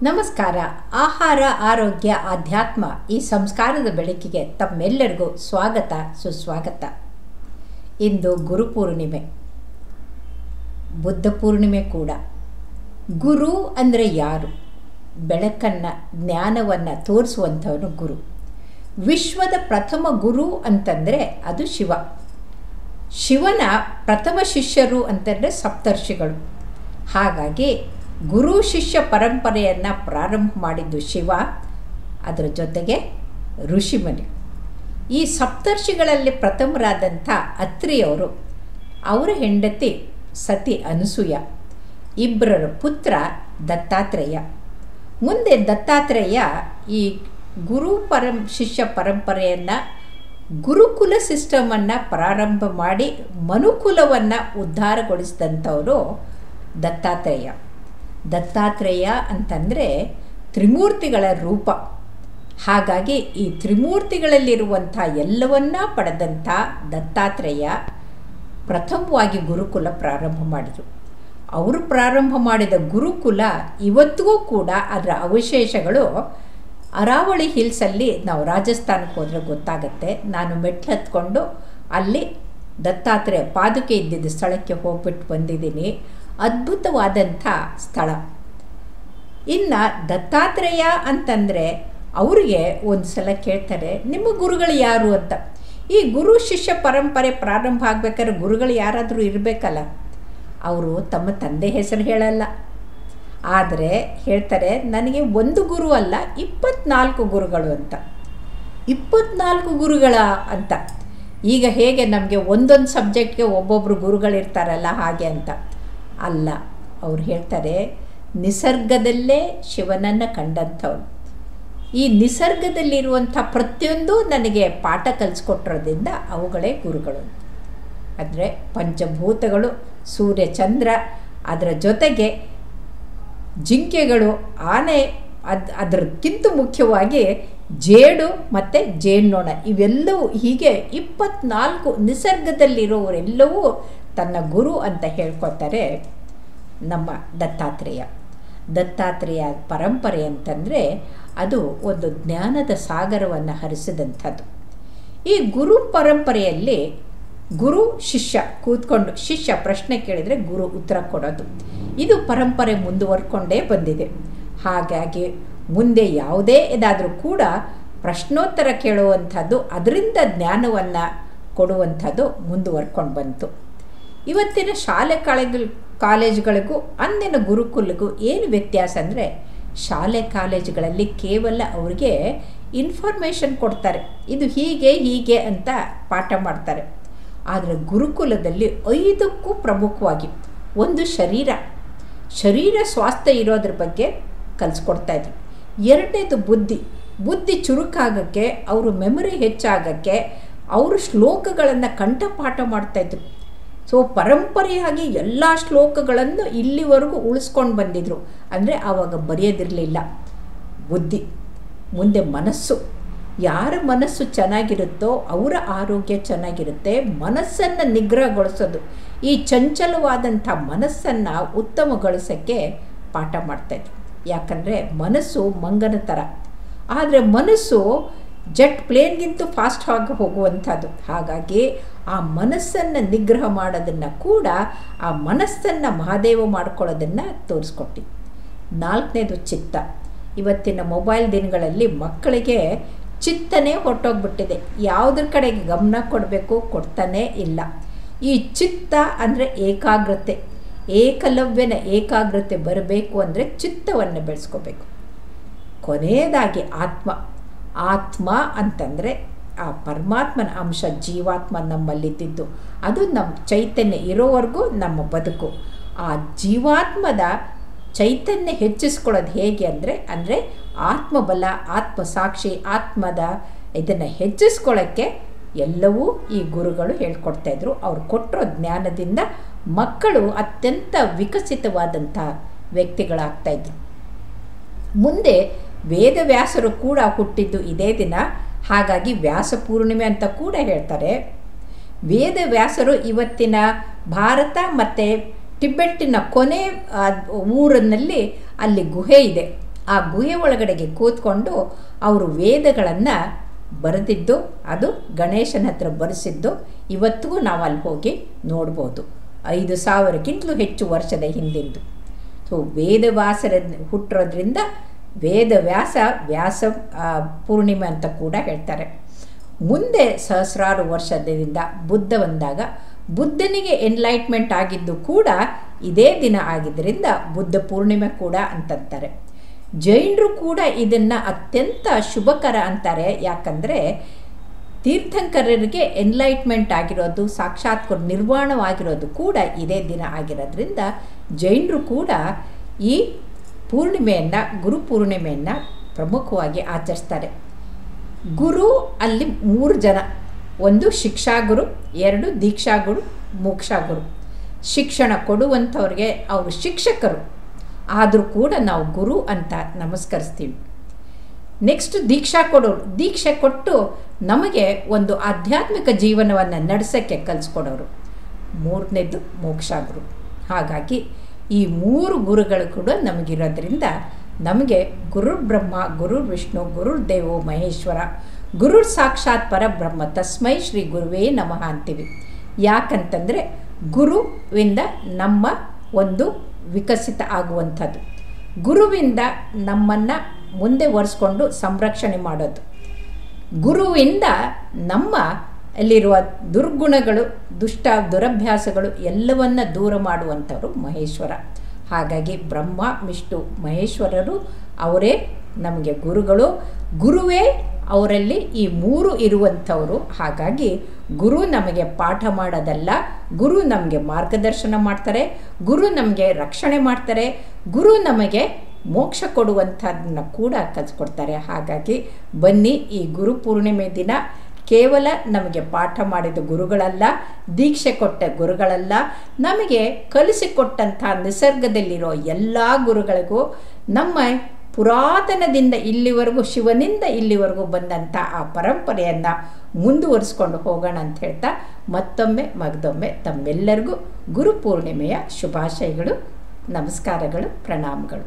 ನಮಸ್ಕಾರ. ಆಹಾರ, ಆರೋಗ್ಯ, ಆಧ್ಯಾತ್ಮ ಈ ಸಂಸ್ಕಾರದ ಬೆಳಕಿಗೆ ತಮ್ಮೆಲ್ಲರಿಗೂ ಸ್ವಾಗತ, ಸುಸ್ವಾಗತ. ಇಂದು ಗುರುಪೂರ್ಣಿಮೆ, ಬುದ್ಧ ಪೂರ್ಣಿಮೆ ಕೂಡ. ಗುರು ಅಂದರೆ ಯಾರು? ಬೆಳಕನ್ನು, ಜ್ಞಾನವನ್ನು ತೋರಿಸುವಂಥವನು ಗುರು. ವಿಶ್ವದ ಪ್ರಥಮ ಗುರು ಅಂತಂದರೆ ಅದು ಶಿವ. ಶಿವನ ಪ್ರಥಮ ಶಿಷ್ಯರು ಅಂತಂದರೆ ಸಪ್ತರ್ಷಿಗಳು. ಹಾಗಾಗಿ ಗುರು ಶಿಷ್ಯ ಪರಂಪರೆಯನ್ನು ಪ್ರಾರಂಭ ಮಾಡಿದ್ದು ಶಿವ, ಅದರ ಜೊತೆಗೆ ಋಷಿಮುನಿ. ಈ ಸಪ್ತರ್ಷಿಗಳಲ್ಲಿ ಪ್ರಥಮರಾದಂಥ ಅತ್ರಿಯವರು, ಅವರ ಹೆಂಡತಿ ಸತಿ ಅನಸೂಯ, ಇಬ್ಬರ ಪುತ್ರ ದತ್ತಾತ್ರೇಯ. ಮುಂದೆ ದತ್ತಾತ್ರೇಯ ಈ ಗುರು ಶಿಷ್ಯ ಪರಂಪರೆಯನ್ನು, ಗುರುಕುಲ ಸಿಸ್ಟಮನ್ನು ಪ್ರಾರಂಭ ಮಾಡಿ ಮನುಕುಲವನ್ನು ಉದ್ಧಾರಗೊಳಿಸಿದಂಥವರು ದತ್ತಾತ್ರೇಯ. ದತ್ತಾತ್ರೇಯ ಅಂತಂದರೆ ತ್ರಿಮೂರ್ತಿಗಳ ರೂಪ. ಹಾಗಾಗಿ ಈ ತ್ರಿಮೂರ್ತಿಗಳಲ್ಲಿರುವಂಥ ಎಲ್ಲವನ್ನ ಪಡೆದಂಥ ದತ್ತಾತ್ರೇಯ ಪ್ರಥಮವಾಗಿ ಗುರುಕುಲ ಪ್ರಾರಂಭ ಮಾಡಿದರು. ಅವರು ಪ್ರಾರಂಭ ಮಾಡಿದ ಗುರುಕುಲ ಇವತ್ತಿಗೂ ಕೂಡ ಅದರ ಅವಶೇಷಗಳು ಅರಾವಳಿ ಹಿಲ್ಸಲ್ಲಿ, ನಾವು ರಾಜಸ್ಥಾನಕ್ಕೆ ಹೋದರೆ ಗೊತ್ತಾಗತ್ತೆ. ನಾನು ಮೆಟ್ಲು ಹತ್ಕೊಂಡು ಅಲ್ಲಿ ದತ್ತಾತ್ರೇಯ ಪಾದುಕೆ ಇದ್ದಿದ್ದ ಸ್ಥಳಕ್ಕೆ ಹೋಗ್ಬಿಟ್ಟು ಬಂದಿದ್ದೀನಿ. ಅದ್ಭುತವಾದಂಥ ಸ್ಥಳ. ಇನ್ನು ದತ್ತಾತ್ರೇಯ ಅಂತಂದರೆ ಅವರಿಗೆ ಒಂದು ಸಲ ಕೇಳ್ತಾರೆ, ನಿಮ್ಮ ಗುರುಗಳು ಯಾರು ಅಂತ. ಈ ಗುರು ಶಿಷ್ಯ ಪರಂಪರೆ ಪ್ರಾರಂಭ ಆಗಬೇಕಾದ್ರೆ ಗುರುಗಳು ಯಾರಾದರೂ ಇರಬೇಕಲ್ಲ. ಅವರು ತಮ್ಮ ತಂದೆ ಹೆಸರು ಹೇಳಲ್ಲ, ಆದರೆ ಹೇಳ್ತಾರೆ ನನಗೆ ಒಂದು ಗುರು ಅಲ್ಲ 24 ಗುರುಗಳು ಅಂತ. 24 ಗುರುಗಳ ಅಂತ. ಈಗ ಹೇಗೆ ನಮಗೆ ಒಂದೊಂದು ಸಬ್ಜೆಕ್ಟ್ಗೆ ಒಬ್ಬೊಬ್ಬರು ಗುರುಗಳಿರ್ತಾರಲ್ಲ ಹಾಗೆ ಅಂತ ಅಲ್ಲ. ಅವ್ರು ಹೇಳ್ತಾರೆ ನಿಸರ್ಗದಲ್ಲೇ ಶಿವನನ್ನು ಕಂಡಂಥವ್ರು. ಈ ನಿಸರ್ಗದಲ್ಲಿರುವಂಥ ಪ್ರತಿಯೊಂದು ನನಗೆ ಪಾಠ ಕಲಿಸ್ಕೊಟ್ಟಿರೋದ್ರಿಂದ ಅವುಗಳೇ ಗುರುಗಳು. ಅಂದರೆ ಪಂಚಭೂತಗಳು, ಸೂರ್ಯ ಚಂದ್ರ, ಅದರ ಜೊತೆಗೆ ಜಿಂಕೆಗಳು, ಆನೆ, ಅದಕ್ಕಿಂತ ಮುಖ್ಯವಾಗಿ ಜೇಡು ಮತ್ತು ಜೇನ್ನೋಣ, ಇವೆಲ್ಲವೂ ಹೀಗೆ 24 ನಿಸರ್ಗದಲ್ಲಿರೋರೆಲ್ಲವೂ ತನ್ನ ಗುರು ಅಂತ ಹೇಳ್ಕೊತಾರೆ ನಮ್ಮ ದತ್ತಾತ್ರೇಯ. ದತ್ತಾತ್ರೇಯ ಪರಂಪರೆ ಅಂತಂದರೆ ಅದು ಒಂದು ಜ್ಞಾನದ ಸಾಗರವನ್ನು ಹರಿಸಿದಂಥದ್ದು. ಈ ಗುರು ಪರಂಪರೆಯಲ್ಲಿ ಗುರು ಶಿಷ್ಯ ಕೂತ್ಕೊಂಡು ಶಿಷ್ಯ ಪ್ರಶ್ನೆ ಕೇಳಿದರೆ ಗುರು ಉತ್ತರ ಕೊಡೋದು, ಇದು ಪರಂಪರೆ ಮುಂದುವರ್ಕೊಂಡೇ ಬಂದಿದೆ. ಹಾಗಾಗಿ ಮುಂದೆ ಯಾವುದೇ ಇದಾದರೂ ಕೂಡ ಪ್ರಶ್ನೋತ್ತರ ಕೇಳುವಂಥದ್ದು, ಅದರಿಂದ ಜ್ಞಾನವನ್ನು ಕೊಡುವಂಥದ್ದು ಮುಂದುವರ್ಕೊಂಡು ಬಂತು. ಇವತ್ತಿನ ಶಾಲೆ ಕಾಲೇಜುಗಳಿಗೂ ಅಂದಿನ ಗುರುಕುಲಗೂ ಏನು ವ್ಯತ್ಯಾಸ ಅಂದರೆ, ಶಾಲೆ ಕಾಲೇಜುಗಳಲ್ಲಿ ಕೇವಲ ಅವರಿಗೆ ಇನ್ಫಾರ್ಮೇಷನ್ ಕೊಡ್ತಾರೆ, ಇದು ಹೀಗೆ ಹೀಗೆ ಅಂತ ಪಾಠ ಮಾಡ್ತಾರೆ. ಆದರೆ ಗುರುಕುಲದಲ್ಲಿ 5ಕ್ಕೂ ಪ್ರಮುಖವಾಗಿ ಒಂದು ಶರೀರ ಸ್ವಾಸ್ಥ್ಯ ಇರೋದ್ರ ಬಗ್ಗೆ ಕಲಿಸ್ಕೊಡ್ತಾಯಿದ್ರು. ಎರಡನೇದು ಬುದ್ಧಿ ಚುರುಕಾಗಕ್ಕೆ, ಅವರು ಮೆಮೊರಿ ಹೆಚ್ಚಾಗಕ್ಕೆ ಅವರು ಶ್ಲೋಕಗಳನ್ನು ಕಂಠಪಾಠ ಮಾಡ್ತಾಯಿದ್ರು. ಸೊ ಪರಂಪರೆಯಾಗಿ ಎಲ್ಲ ಶ್ಲೋಕಗಳನ್ನು ಇಲ್ಲಿವರೆಗೂ ಉಳಿಸ್ಕೊಂಡು ಬಂದಿದ್ರು. ಅಂದರೆ ಆವಾಗ ಬರೆಯೋದಿರಲಿಲ್ಲ. ಬುದ್ಧಿ. ಮುಂದೆ ಮನಸ್ಸು. ಯಾರ ಮನಸ್ಸು ಚೆನ್ನಾಗಿರುತ್ತೋ ಅವರ ಆರೋಗ್ಯ ಚೆನ್ನಾಗಿರುತ್ತೆ. ಮನಸ್ಸನ್ನು ನಿಗ್ರಹಗೊಳಿಸೋದು, ಈ ಚಂಚಲವಾದಂಥ ಮನಸ್ಸನ್ನು ಉತ್ತಮಗೊಳಿಸೋಕ್ಕೆ ಪಾಠ ಮಾಡ್ತಾಯಿದ್ರು. ಯಾಕಂದರೆ ಮನಸ್ಸು ಮಂಗನ ಥರ, ಆದರೆ ಮನಸ್ಸು ಜೆಟ್ ಪ್ಲೇನ್ಗಿಂತೂ ಫಾಸ್ಟ್ ಆಗಿ ಹೋಗುವಂಥದ್ದು. ಹಾಗಾಗಿ ಆ ಮನಸ್ಸನ್ನು ನಿಗ್ರಹ ಮಾಡೋದನ್ನು ಕೂಡ, ಆ ಮನಸ್ಸನ್ನು ಮಹಾದೇವ ಮಾಡ್ಕೊಳ್ಳೋದನ್ನು ತೋರಿಸ್ಕೊಟ್ಟು. 4ನೇದು ಚಿತ್ತ. ಇವತ್ತಿನ ಮೊಬೈಲ್ ದಿನಗಳಲ್ಲಿ ಮಕ್ಕಳಿಗೆ ಚಿತ್ತನೇ ಹೊರಟೋಗ್ಬಿಟ್ಟಿದೆ. ಯಾವುದ್ರ ಕಡೆಗೆ ಗಮನ ಕೊಡಬೇಕು ಕೊಡ್ತಾನೇ ಇಲ್ಲ. ಈ ಚಿತ್ತ ಅಂದರೆ ಏಕಾಗ್ರತೆ. ಏಕಲವ್ಯನ ಏಕಾಗ್ರತೆ ಬರಬೇಕು ಅಂದರೆ ಚಿತ್ತವನ್ನು ಬೆಳೆಸ್ಕೋಬೇಕು. ಕೊನೆಯದಾಗಿ ಆತ್ಮ ಅಂತಂದರೆ ಆ ಪರಮಾತ್ಮನ ಅಂಶ, ಜೀವಾತ್ಮ ನಮ್ಮಲ್ಲಿದ್ದು, ಅದು ನಮ್ಮ ಚೈತನ್ಯ ಇರೋವರೆಗೂ ನಮ್ಮ ಬದುಕು. ಆ ಜೀವಾತ್ಮದ ಚೈತನ್ಯ ಹೆಚ್ಚಿಸ್ಕೊಳ್ಳೋದು ಹೇಗೆ ಅಂದರೆ ಆತ್ಮಬಲ, ಆತ್ಮಸಾಕ್ಷಿ, ಆತ್ಮದ ಇದನ್ನು ಹೆಚ್ಚಿಸ್ಕೊಳ್ಳೋಕ್ಕೆ ಎಲ್ಲವೂ ಈ ಗುರುಗಳು ಹೇಳ್ಕೊಡ್ತಾಯಿದ್ರು. ಅವ್ರು ಕೊಟ್ಟಿರೋ ಜ್ಞಾನದಿಂದ ಮಕ್ಕಳು ಅತ್ಯಂತ ವಿಕಸಿತವಾದಂಥ ವ್ಯಕ್ತಿಗಳಾಗ್ತಾಯಿದ್ರು. ಮುಂದೆ ವೇದವ್ಯಾಸರು ಕೂಡ ಹುಟ್ಟಿದ್ದು ಇದೇ ದಿನ. ಹಾಗಾಗಿ ವ್ಯಾಸ ಪೂರ್ಣಿಮೆ ಅಂತ ಕೂಡ ಹೇಳ್ತಾರೆ. ವೇದವ್ಯಾಸರು ಇವತ್ತಿನ ಭಾರತ ಮತ್ತು ಟಿಬೆಟ್ಟಿನ ಕೊನೆ ಊರಿನಲ್ಲಿ ಅಲ್ಲಿ ಗುಹೆ ಇದೆ. ಆ ಗುಹೆ ಒಳಗಡೆಗೆ ಕೂತ್ಕೊಂಡು ಅವರು ವೇದಗಳನ್ನು ಬರೆದಿದ್ದು, ಅದು ಗಣೇಶನ ಹತ್ರ ಬರೆಸಿದ್ದು ಇವತ್ತಿಗೂ ನಾವು ಅಲ್ಲಿ ಹೋಗಿ ನೋಡ್ಬೋದು. 5000ಕ್ಕಿಂತಲೂ ಹೆಚ್ಚು ವರ್ಷದ ಹಿಂದಿಂದು. ಸೊ ವೇದವ್ಯಾಸರ ಹುಟ್ಟಿರೋದ್ರಿಂದ ವ್ಯಾಸ ಪೂರ್ಣಿಮೆ ಅಂತ ಕೂಡ ಹೇಳ್ತಾರೆ. ಮುಂದೆ ಸಹಸ್ರಾರು ವರ್ಷದಿಂದ ಬುದ್ಧ ಬಂದಾಗ ಬುದ್ಧನಿಗೆ ಎನ್ಲೈಟ್ಮೆಂಟ್ ಆಗಿದ್ದು ಕೂಡ ಇದೇ ದಿನ ಆಗಿದ್ದರಿಂದ ಬುದ್ಧ ಪೂರ್ಣಿಮೆ ಕೂಡ ಅಂತಂತಾರೆ. ಜೈನರು ಕೂಡ ಇದನ್ನು ಅತ್ಯಂತ ಶುಭಕರ ಅಂತಾರೆ. ಯಾಕಂದರೆ ತೀರ್ಥಂಕರರಿಗೆ ಎನ್ಲೈಟ್ಮೆಂಟ್ ಆಗಿರೋದು, ಸಾಕ್ಷಾತ್ಕಾರ ನಿರ್ವಾಣವಾಗಿರೋದು ಕೂಡ ಇದೇ ದಿನ ಆಗಿರೋದ್ರಿಂದ ಜೈನರು ಕೂಡ ಈ ಪೂರ್ಣಿಮೆಯನ್ನು, ಗುರು ಪೂರ್ಣಿಮೆಯನ್ನು ಪ್ರಮುಖವಾಗಿ ಆಚರಿಸ್ತಾರೆ. ಗುರು ಅಲ್ಲಿ 3 ಜನ, 1 ಶಿಕ್ಷಾಗುರು, 2 ದೀಕ್ಷಾಗುರು, ಮೋಕ್ಷಾಗುರು. ಶಿಕ್ಷಣ ಕೊಡುವಂಥವ್ರಿಗೆ ಅವರು ಶಿಕ್ಷಕರು, ಆದರೂ ಕೂಡ ನಾವು ಗುರು ಅಂತ ನಮಸ್ಕರಿಸ್ತೀವಿ. ನೆಕ್ಸ್ಟ್ ದೀಕ್ಷಾ ಕೊಡೋರು, ದೀಕ್ಷೆ ಕೊಟ್ಟು ನಮಗೆ ಒಂದು ಆಧ್ಯಾತ್ಮಿಕ ಜೀವನವನ್ನು ನಡೆಸೋಕ್ಕೆ ಕಲಿಸ್ಕೊಡೋರು. 3ನೇದು ಮೋಕ್ಷಾಗುರು. ಹಾಗಾಗಿ ಈ 3 ಗುರುಗಳು ಕೂಡ ನಮಗಿರೋದ್ರಿಂದ ನಮಗೆ ಗುರುರ್ ಬ್ರಹ್ಮ, ಗುರುರ್ ವಿಷ್ಣು, ಗುರುರ್ ದೇವೋ ಮಹೇಶ್ವರ, ಗುರುರ್ ಸಾಕ್ಷಾತ್ ಪರಬ್ರಹ್ಮ, ತಸ್ಮೈ ಶ್ರೀ ಗುರುವೇ ನಮಃ ಅಂತೀವಿ. ಯಾಕಂತಂದರೆ ಗುರುವಿಂದ ನಮ್ಮ ಒಂದು ವಿಕಸಿತ ಆಗುವಂಥದ್ದು, ಗುರುವಿಂದ ನಮ್ಮನ್ನು ಮುಂದೆ ಒರೆಸ್ಕೊಂಡು ಸಂರಕ್ಷಣೆ ಮಾಡೋದು, ಗುರುವಿಂದ ನಮ್ಮ ಅಲ್ಲಿರುವ ದುರ್ಗುಣಗಳು, ದುರಭ್ಯಾಸಗಳು ಎಲ್ಲವನ್ನ ದೂರ ಮಾಡುವಂಥವರು ಮಹೇಶ್ವರ. ಹಾಗಾಗಿ ಬ್ರಹ್ಮ, ವಿಷ್ಣು, ಮಹೇಶ್ವರರು ಅವರೇ ನಮಗೆ ಗುರುಗಳು. ಗುರುವೇ ಅವರಲ್ಲಿ ಈ 3 ಇರುವಂಥವರು. ಹಾಗಾಗಿ ಗುರು ನಮಗೆ ಪಾಠ ಮಾಡೋದಲ್ಲ, ಗುರು ನಮಗೆ ಮಾರ್ಗದರ್ಶನ ಮಾಡ್ತಾರೆ, ಗುರು ನಮಗೆ ರಕ್ಷಣೆ ಮಾಡ್ತಾರೆ, ಗುರು ನಮಗೆ ಮೋಕ್ಷ ಕೊಡುವಂಥದ್ದನ್ನು ಕೂಡ ಕಲಿಸ್ಕೊಡ್ತಾರೆ. ಹಾಗಾಗಿ ಬನ್ನಿ, ಈ ಗುರು ಪೂರ್ಣಿಮೆ ದಿನ ಕೇವಲ ನಮಗೆ ಪಾಠ ಮಾಡಿದ ಗುರುಗಳಲ್ಲ, ದೀಕ್ಷೆ ಕೊಟ್ಟ ಗುರುಗಳಲ್ಲ, ನಮಗೆ ಕಲಿಸಿಕೊಟ್ಟಂಥ ನಿಸರ್ಗದಲ್ಲಿರೋ ಎಲ್ಲ ಗುರುಗಳಿಗೂ ನಮ್ಮ ಪುರಾತನದಿಂದ ಇಲ್ಲಿವರೆಗೂ, ಶಿವನಿಂದ ಇಲ್ಲಿವರೆಗೂ ಬಂದಂಥ ಆ ಪರಂಪರೆಯನ್ನು ಮುಂದುವರಿಸ್ಕೊಂಡು ಹೋಗೋಣ ಅಂತ ಹೇಳ್ತಾ ಮತ್ತೊಮ್ಮೆ ತಮ್ಮೆಲ್ಲರಿಗೂ ಗುರು ಪೂರ್ಣಿಮೆಯ ಶುಭಾಶಯಗಳು, ನಮಸ್ಕಾರಗಳು, ಪ್ರಣಾಮಗಳು.